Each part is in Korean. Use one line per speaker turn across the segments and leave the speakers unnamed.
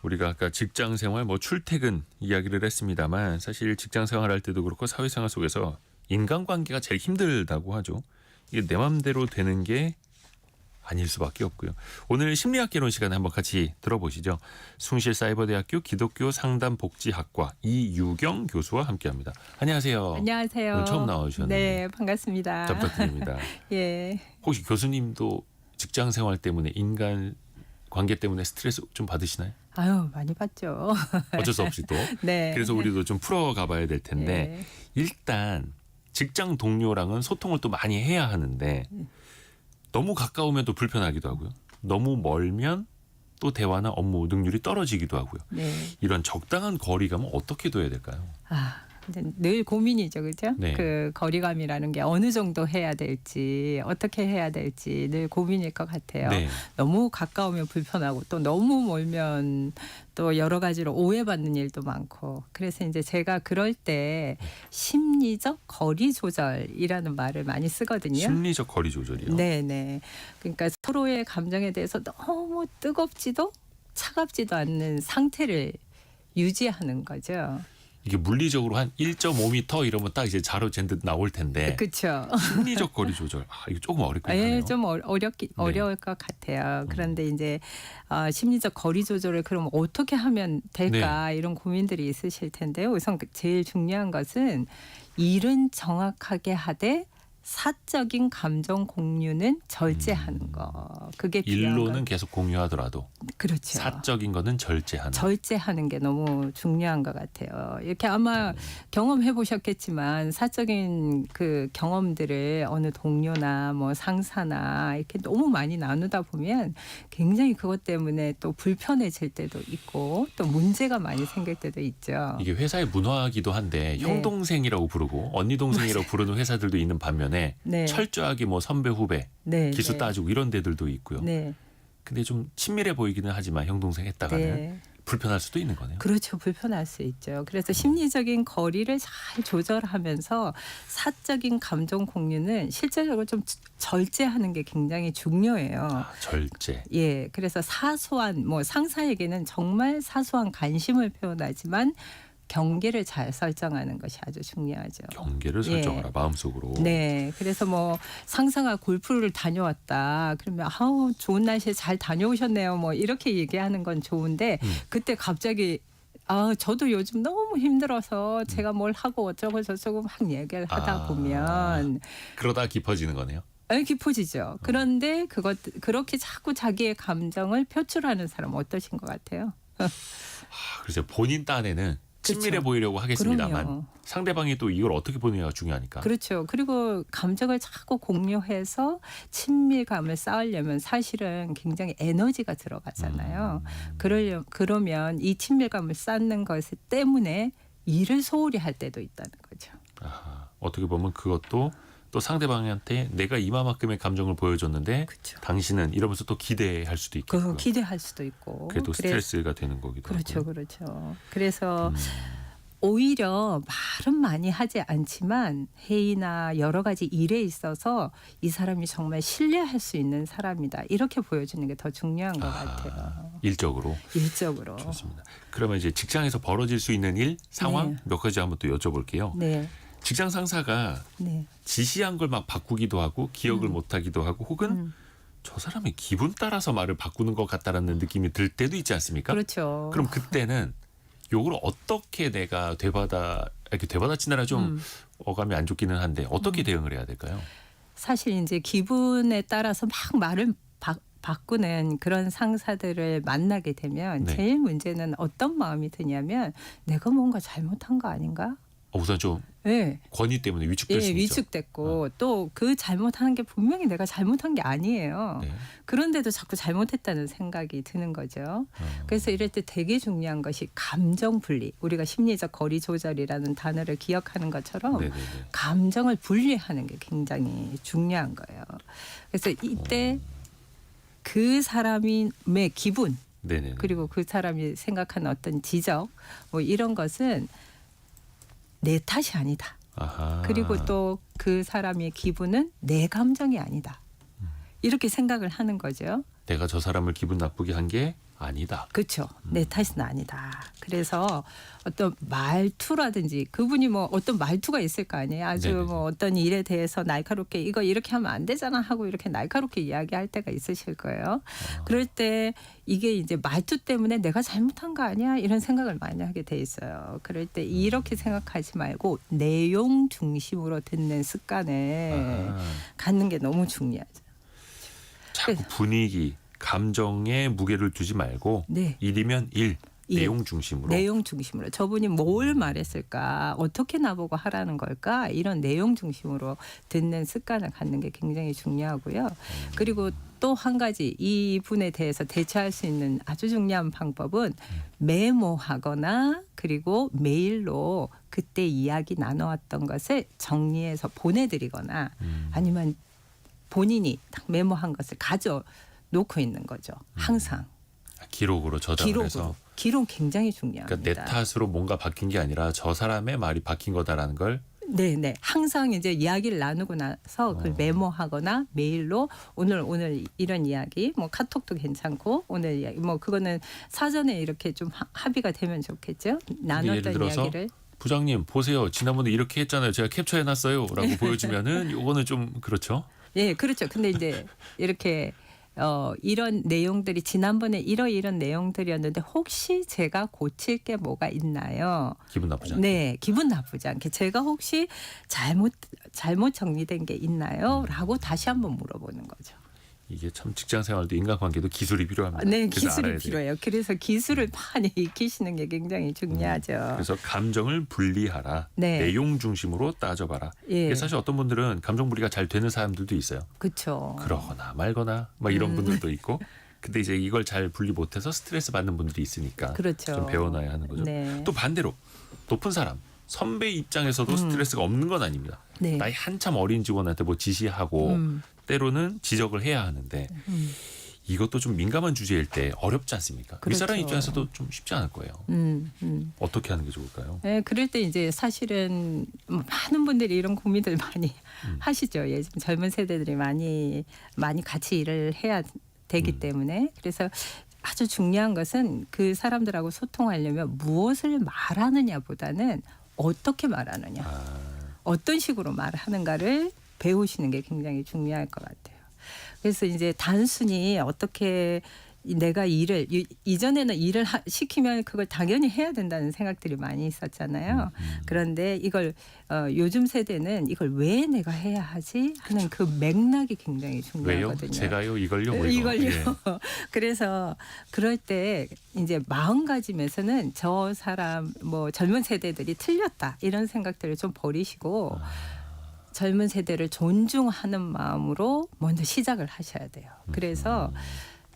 우리가 아까 직장 생활, 출퇴근 이야기를 했습니다만 사실 직장 생활할 때도 그렇고 사회생활 속에서 인간관계가 제일 힘들다고 하죠. 이게 내 맘대로 되는 게 아닐 수밖에 없고요. 오늘 심리학 개론 시간에 한번 같이 들어보시죠. 숭실사이버대학교 기독교 상담복지학과 이유경 교수와 함께합니다. 안녕하세요.
안녕하세요.
오늘 처음 나와주셨는데.
네, 반갑습니다.
잘 부탁드립니다.
예.
혹시 교수님도 직장 생활 때문에 인간 관계 때문에 스트레스 좀 받으시나요?
아유, 많이 봤죠.
어쩔 수 없이 또.
네.
그래서 우리도 좀 풀어가 봐야 될 텐데
예.
일단 직장 동료랑은 소통을 또 많이 해야 하는데 너무 가까우면 또 불편하기도 하고요. 너무 멀면 또 대화나 업무 능률이 떨어지기도 하고요.
네.
이런 적당한 거리감은 어떻게 둬야 될까요?
이제 늘 고민이죠, 그죠?
네.
그 거리감이라는 게 어느 정도 해야 될지, 어떻게 해야 될지 늘 고민일 것 같아요.
네.
너무 가까우면 불편하고 또 너무 멀면 또 여러 가지로 오해받는 일도 많고. 그래서 이제 제가 그럴 때 심리적 거리 조절이라는 말을 많이 쓰거든요.
심리적 거리 조절이요.
네네. 그러니까 서로의 감정에 대해서 너무 뜨겁지도 차갑지도 않는 상태를 유지하는 거죠.
이게 물리적으로 한 1.5m 이러면 딱 이제 자로 잰듯 나올 텐데
그렇죠.
심리적 거리 조절. 이거 조금 어렵긴 하네요.
예, 좀 어려울 것 같아요. 그런데 이제 심리적 거리 조절을 그럼 어떻게 하면 될까 이런 고민들이 있으실 텐데요. 우선 제일 중요한 것은 일은 정확하게 하되 사적인 감정 공유는 절제하는 거. 그게 필요한
일로는
거.
계속 공유하더라도
그렇죠.
사적인 거는 절제하는.
절제하는 게 너무 중요한 것 같아요. 이렇게 아마 경험해 보셨겠지만 사적인 그 경험들을 어느 동료나 뭐 상사나 이렇게 너무 많이 나누다 보면 굉장히 그것 때문에 또 불편해질 때도 있고 또 문제가 많이 생길 때도 있죠.
이게 회사의 문화이기도 한데
네.
형 동생이라고 부르고 언니 동생이라고 부르는 회사들도 있는 반면에
네.
철저하게 뭐 선배 후배
네,
기수
네.
따지고 이런 데들도 있고요.
네.
근데 좀 친밀해 보이기는 하지만 형 동생 했다가는
네.
불편할 수도 있는 거네요.
그렇죠. 불편할 수 있죠. 그래서 심리적인 거리를 잘 조절하면서 사적인 감정 공유는 실제적으로 좀 절제하는 게 굉장히 중요해요.
절제.
예, 그래서 사소한 뭐 상사에게는 정말 사소한 관심을 표현하지만 경계를 잘 설정하는 것이 아주 중요하죠.
경계를 설정하라 마음속으로.
네, 그래서 뭐 상사가 골프를 다녀왔다. 그러면 아우 좋은 날씨에 잘 다녀오셨네요. 뭐 이렇게 얘기하는 건 좋은데 그때 갑자기 저도 요즘 너무 힘들어서 제가 뭘 하고 어쩌고 저쩌고 막 얘기를 하다 보면
그러다 깊어지는 거네요.
깊어지죠. 그런데 그렇게 자꾸 자기의 감정을 표출하는 사람 어떠신 것 같아요?
그래서 본인 딴에는 친밀해
그렇죠.
보이려고 하겠습니다만
그럼요.
상대방이 또 이걸 어떻게 보느냐가 중요하니까.
그렇죠. 그리고 감정을 자꾸 공유해서 친밀감을 쌓으려면 사실은 굉장히 에너지가 들어가잖아요. 그러면 이 친밀감을 쌓는 것 때문에 일을 소홀히 할 때도 있다는 거죠.
어떻게 보면 그것도 또 상대방한테 내가 이마만큼의 감정을 보여줬는데
그렇죠.
당신은 이러면서 또 기대할 수도 있고
기대할 수도 있고.
그게 또 스트레스가 되는 거기도
그렇죠.
하고요.
그렇죠. 그래서 오히려 말은 많이 하지 않지만 회의나 여러 가지 일에 있어서 이 사람이 정말 신뢰할 수 있는 사람이다. 이렇게 보여주는 게 더 중요한 것 같아요.
일적으로.
일적으로.
좋습니다. 그러면 이제 직장에서 벌어질 수 있는 일, 상황
네.
몇 가지 한번 또 여쭤볼게요.
네.
직장 상사가
네.
지시한 걸 막 바꾸기도 하고 기억을 못하기도 하고 혹은 저 사람의 기분 따라서 말을 바꾸는 것 같다라는 느낌이 들 때도 있지 않습니까?
그렇죠.
그럼 그때는 요걸 어떻게 내가 이렇게 되받아치느라 좀 어감이 안 좋기는 한데 어떻게 대응을 해야 될까요?
사실 이제 기분에 따라서 막 말을 바꾸는 그런 상사들을 만나게 되면
네.
제일 문제는 어떤 마음이 드냐면 내가 뭔가 잘못한 거 아닌가?
우선 좀
네.
권위 때문에 위축될 수 있죠.
위축됐고 또 그 잘못하는 게 분명히 내가 잘못한 게 아니에요.
네.
그런데도 자꾸 잘못했다는 생각이 드는 거죠. 그래서 이럴 때 되게 중요한 것이 감정 분리. 우리가 심리적 거리 조절이라는 단어를 기억하는 것처럼
네네네.
감정을 분리하는 게 굉장히 중요한 거예요. 그래서 이때 그 사람의 기분
네네네.
그리고 그 사람이 생각하는 어떤 지적 뭐 이런 것은 내 탓이 아니다.
아하.
그리고 또 그 사람의 기분은 내 감정이 아니다. 이렇게 생각을 하는 거죠.
내가 저 사람을 기분 나쁘게 한 게 아니다.
그렇죠. 내 탓은 아니다. 그래서 어떤 말투라든지 그분이 뭐 어떤 말투가 있을 거 아니에요. 아주
네네네.
뭐 어떤 일에 대해서 날카롭게 이거 이렇게 하면 안 되잖아 하고 이렇게 날카롭게 이야기할 때가 있으실 거예요. 그럴 때 이게 이제 말투 때문에 내가 잘못한 거 아니야 이런 생각을 많이 하게 돼 있어요. 그럴 때 이렇게 생각하지 말고 내용 중심으로 듣는 습관을
아하.
갖는 게 너무 중요하죠.
자꾸 분위기, 감정에 무게를 두지 말고
네.
일이면 일,
일.
내용 중심으로.
내용 중심으로 저분이 뭘 말했을까 어떻게 나보고 하라는 걸까 이런 내용 중심으로 듣는 습관을 갖는 게 굉장히 중요하고요. 그리고 또 한 가지 이분에 대해서 대처할 수 있는 아주 중요한 방법은 메모하거나 그리고 메일로 그때 이야기 나눠왔던 것을 정리해서 보내드리거나 아니면 본인이 딱 메모한 것을 가져 놓고 있는 거죠. 항상.
기록으로 저장을 해서.
기록 굉장히 중요합니다.
그러니까 내 탓으로 뭔가 바뀐 게 아니라 저 사람의 말이 바뀐 거다라는 걸.
네. 항상 이제 이야기를 나누고 나서 그걸 메모하거나 메일로 오늘 이런 이야기, 뭐 카톡도 괜찮고 오늘 이야기, 뭐 그거는 사전에 이렇게 좀 합의가 되면 좋겠죠.
예를
나눴던
들어서
이야기를.
부장님 보세요. 지난번에 이렇게 했잖아요. 제가 캡처해놨어요.라고 보여주면은 이거는 좀 그렇죠.
예, 그렇죠. 근데 이제 이렇게 이런 내용들이 지난번에 이런 내용들이었는데 혹시 제가 고칠 게 뭐가 있나요?
기분 나쁘지 않게.
네, 기분 나쁘지 않게 제가 혹시 잘못 정리된 게 있나요? 라고 다시 한번 물어보는 거죠.
이게 참 직장 생활도 인간관계도 기술이 필요합니다.
네,
그래서
기술이
알아야 돼요.
필요해요. 그래서 기술을 많이 익히시는 게 굉장히 중요하죠.
그래서 감정을 분리하라.
네.
내용 중심으로 따져봐라.
예.
이게 사실 어떤 분들은 감정 분리가 잘 되는 사람들도 있어요.
그렇죠.
그러거나 말거나 막 이런 분들도 있고. 근데 이제 이걸 잘 분리 못해서 스트레스 받는 분들이 있으니까
그렇죠.
좀 배워놔야 하는 거죠.
네.
또 반대로 높은 사람, 선배 입장에서도 스트레스가 없는 건 아닙니다.
네.
나이 한참 어린 직원한테 뭐 지시하고 때로는 지적을 해야 하는데 이것도 좀 민감한 주제일 때 어렵지 않습니까?
그렇죠.
윗사람 입장에서도 좀 쉽지 않을 거예요. 어떻게 하는 게 좋을까요?
네, 그럴 때 이제 사실은 많은 분들이 이런 고민들 많이 하시죠. 요즘 젊은 세대들이 많이 같이 일을 해야 되기 때문에 그래서 아주 중요한 것은 그 사람들하고 소통하려면 무엇을 말하느냐보다는 어떻게 말하느냐, 어떤 식으로 말하는가를 배우시는 게 굉장히 중요할 것 같아요. 그래서 이제 단순히 어떻게 내가 이전에는 일을 시키면 그걸 당연히 해야 된다는 생각들이 많이 있었잖아요. 그런데 이걸 요즘 세대는 이걸 왜 내가 해야 하지 하는 그 맥락이 굉장히
왜요?
중요하거든요.
제가요? 이걸요? 뭐
이걸요.
예.
그래서 그럴 때 이제 마음가짐에서는 저 사람 뭐 젊은 세대들이 틀렸다 이런 생각들을 좀 버리시고 젊은 세대를 존중하는 마음으로 먼저 시작을 하셔야 돼요. 그래서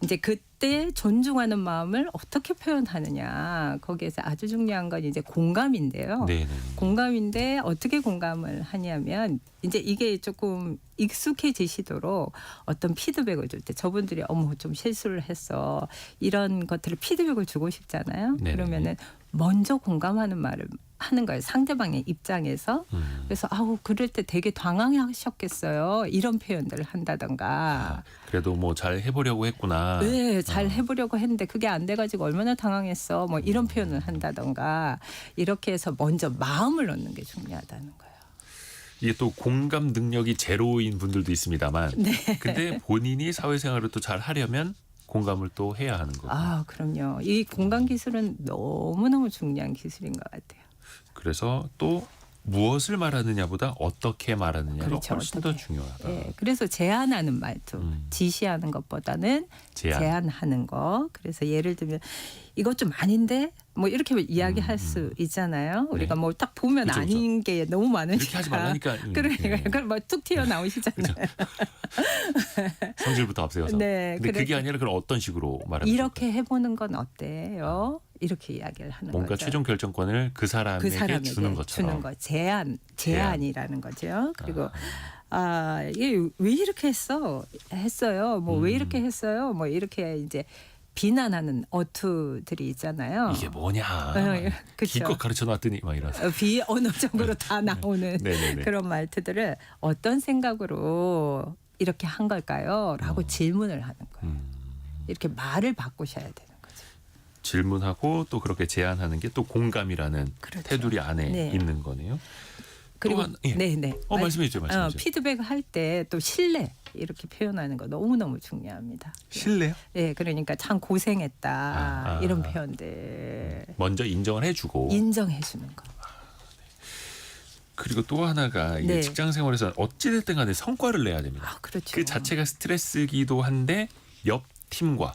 이제 그때 존중하는 마음을 어떻게 표현하느냐 거기에서 아주 중요한 건 이제 공감인데요.
네네.
공감인데 어떻게 공감을 하냐면 이제 이게 조금 익숙해지시도록 어떤 피드백을 줄 때 저분들이 어머 좀 실수를 했어 이런 것들을 피드백을 주고 싶잖아요.
네네.
그러면은 먼저 공감하는 말을 하는 거예요. 상대방의 입장에서. 그래서 아우 그럴 때 되게 당황하셨겠어요. 이런 표현들을 한다던가.
그래도 뭐 잘 해보려고 했구나.
네, 잘 해보려고 했는데 그게 안 돼가지고 얼마나 당황했어. 뭐 이런 표현을 한다던가. 이렇게 해서 먼저 마음을 얻는 게 중요하다는 거예요.
이게 또 공감 능력이 제로인 분들도 있습니다만,
네.
근데 본인이 사회생활을 또 잘 하려면 공감을 또 해야 하는 거고.
아, 그럼요. 이 공감 기술은 너무너무 중요한 기술인 것 같아요.
그래서 또 무엇을 말하느냐보다 어떻게 말하느냐가
그렇죠,
훨씬
어떻게.
더 중요하다.
네, 그래서 제안하는 말투, 지시하는 것보다는 제안하는 거. 그래서 예를 들면 이것 좀 아닌데 뭐 이렇게 이야기할 수 있잖아요. 우리가
네.
뭐 딱 보면
그쵸,
아닌 게 너무 많으니까.
이렇게 하지 말라니까.
그러니까 그걸 뭐툭 튀어 나오시잖아요.
성질부터 앞세워서.
네,
근데 그게
그래서
아니라 그럼 어떤 식으로 말하면
이렇게 해보는 건 어때요? 이렇게 이야기를 하는
뭔가
거죠.
최종 결정권을 그 사람에게, 주는 것처럼.
주는 거 제안이라는 거죠. 그리고 이게 왜 이렇게 했어요? 뭐 왜 이렇게 했어요? 뭐 이렇게 이제 비난하는 어투들이 있잖아요.
이게 뭐냐.
그쵸.
기껏 가르쳐놨더니 막 이러서.
비언어적으로 다 나오는
네네네.
그런 말투들을 어떤 생각으로 이렇게 한 걸까요? 라고 질문을 하는 거예요. 이렇게 말을 바꾸셔야 되는 거죠.
질문하고 또 그렇게 제안하는 게 또 공감이라는
그렇죠.
테두리 안에
네.
있는 거네요.
그리고
예.
네네.
말씀해 주세요.
피드백 할 때 또 신뢰 이렇게 표현하는 거 너무너무 중요합니다.
신뢰요?
예, 그러니까 참 고생했다 이런
아.
표현들
먼저 인정을 해주고
인정해 주는 거.
그리고 또 하나가 이게
네.
직장 생활에서 어찌됐든 간에 성과를 내야 됩니다.
아, 그렇죠.
그 자체가 스트레스기도 한데 옆 팀과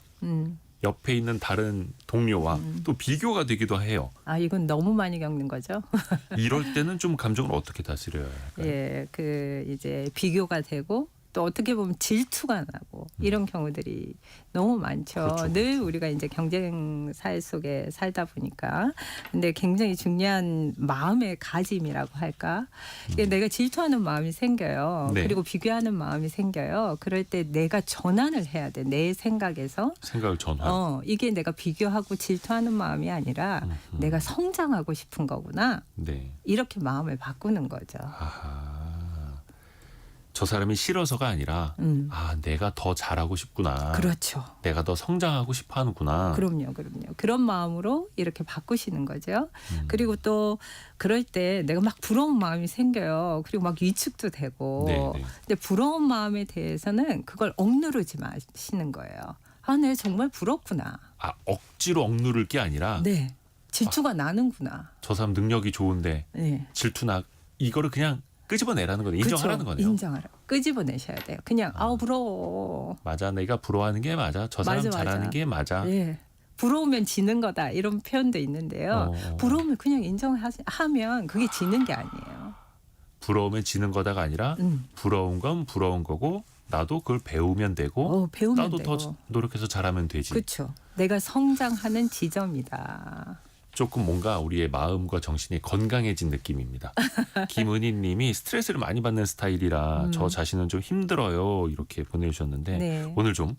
옆에 있는 다른 동료와 또 비교가 되기도 해요.
아, 이건 너무 많이 겪는 거죠.
이럴 때는 좀 감정을 어떻게 다스려야 할까요?
예, 그 이제 비교가 되고 또 어떻게 보면 질투가 나고 이런 경우들이 너무 많죠.
그렇죠,
늘
그렇죠.
우리가 이제 경쟁 사회 속에 살다 보니까. 근데 굉장히 중요한 마음의 가짐이라고 할까? 이게 내가 질투하는 마음이 생겨요.
네.
그리고 비교하는 마음이 생겨요. 그럴 때 내가 전환을 해야 돼. 내 생각에서.
생각을 전환.
이게 내가 비교하고 질투하는 마음이 아니라 내가 성장하고 싶은 거구나.
네.
이렇게 마음을 바꾸는 거죠.
아하. 저 사람이 싫어서가 아니라 내가 더 잘하고 싶구나.
그렇죠.
내가 더 성장하고 싶어 하는구나.
그럼요. 그런 마음으로 이렇게 바꾸시는 거죠. 그리고 또 그럴 때 내가 막 부러운 마음이 생겨요. 그리고 막 위축도 되고.
네네.
근데 부러운 마음에 대해서는 그걸 억누르지 마시는 거예요. 아, 내 정말 부럽구나.
억지로 억누를 게 아니라
네. 질투가 나는구나.
저 사람 능력이 좋은데
네.
질투나 이거를 그냥 끄집어내라는 거네요. 인정하라는
그렇죠.
거네요.
인정하라. 끄집어내셔야 돼요. 그냥 부러워.
맞아, 내가 부러워하는 게 맞아. 저 사람
맞아,
잘하는
맞아.
게 맞아.
예. 부러우면 지는 거다 이런 표현도 있는데요. 부러우면 그냥 인정하면 그게 지는 게 아니에요.
부러우면 지는 거다가 아니라 부러운 건 부러운 거고 나도 그걸 배우면 되고
배우면
나도
되고.
더 노력해서 잘하면 되지.
그렇죠. 내가 성장하는 지점이다.
조금 뭔가 우리의 마음과 정신이 건강해진 느낌입니다. 김은희 님이 스트레스를 많이 받는 스타일이라 저 자신은 좀 힘들어요. 이렇게 보내주셨는데
네.
오늘 좀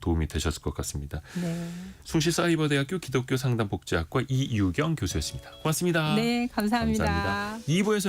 도움이 되셨을 것 같습니다.
네.
숭실사이버대학교 기독교 상담복지학과 이유경 교수였습니다. 고맙습니다.
네, 감사합니다.
감사합니다. 2부에서